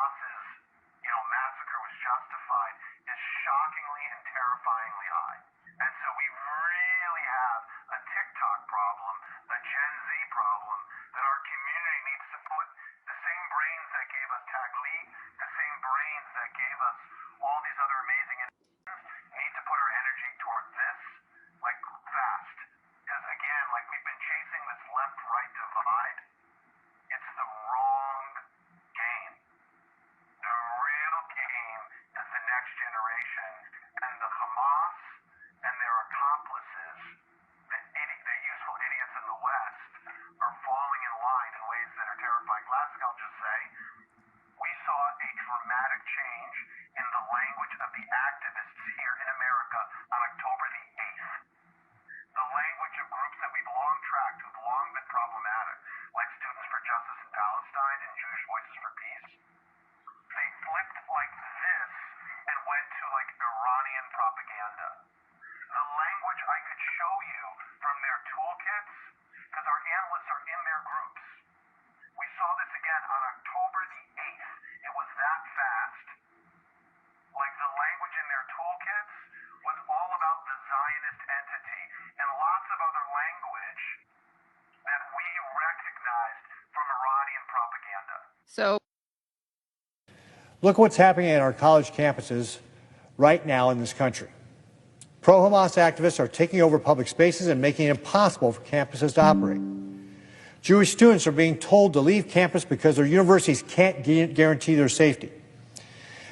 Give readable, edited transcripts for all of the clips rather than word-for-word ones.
Hamas's, massacre was justified is shockingly and terrifyingly high. And so we really have a TikTok problem, a Gen Z problem, that our community needs to put the same brains that gave us Taglit, the same brains that gave us all these other amazing inventions, need to put our energy toward this, like, fast. Because again, like, we've been chasing this left-right divide. It's the wrong game. The real game is the next generation, and the Hamas and their accomplices, the useful idiots in the West, are falling in line in ways that are terrifying. Lastly, I'll just say, we saw a dramatic change in the language of the activists here in America on October the 8th. The language of groups that we've long tracked, who've long been problematic, like Students for Justice in Palestine and Jewish Voices for Peace, they flipped like this and went to like Iranian propaganda. The language I could show you from their toolkits, because our analysts are in their groups. We saw this again on October the 8th. It was that fast. Like, the language in their toolkits was all about the Zionist entity and lots of other language that we recognized from Iranian propaganda. So, look what's happening at our college campuses right now in this country. Pro-Hamas activists are taking over public spaces and making it impossible for campuses to operate. Jewish students are being told to leave campus because their universities can't guarantee their safety.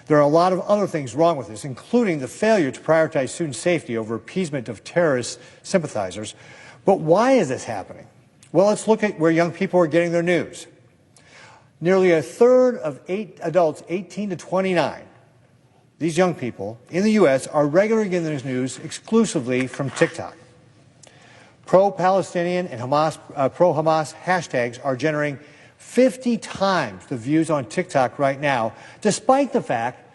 There are a lot of other things wrong with this, including the failure to prioritize student safety over appeasement of terrorist sympathizers. But why is this happening? Well, let's look at where young people are getting their news. Nearly a third of adults 18 to 29, these young people in the U.S., are regularly getting their news exclusively from TikTok. Pro-Palestinian and pro-Hamas hashtags are generating 50 times the views on TikTok right now, despite the fact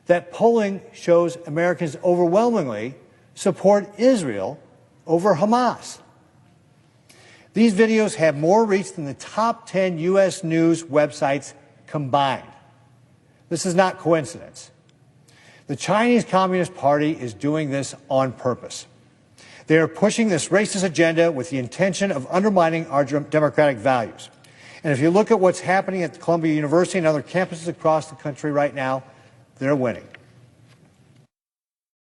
that polling shows Americans overwhelmingly support Israel over Hamas. These videos have more reach than the top 10 U.S. news websites combined. This is not coincidence. The Chinese Communist Party is doing this on purpose. They are pushing this racist agenda with the intention of undermining our democratic values. And if you look at what's happening at Columbia University and other campuses across the country right now, they're winning.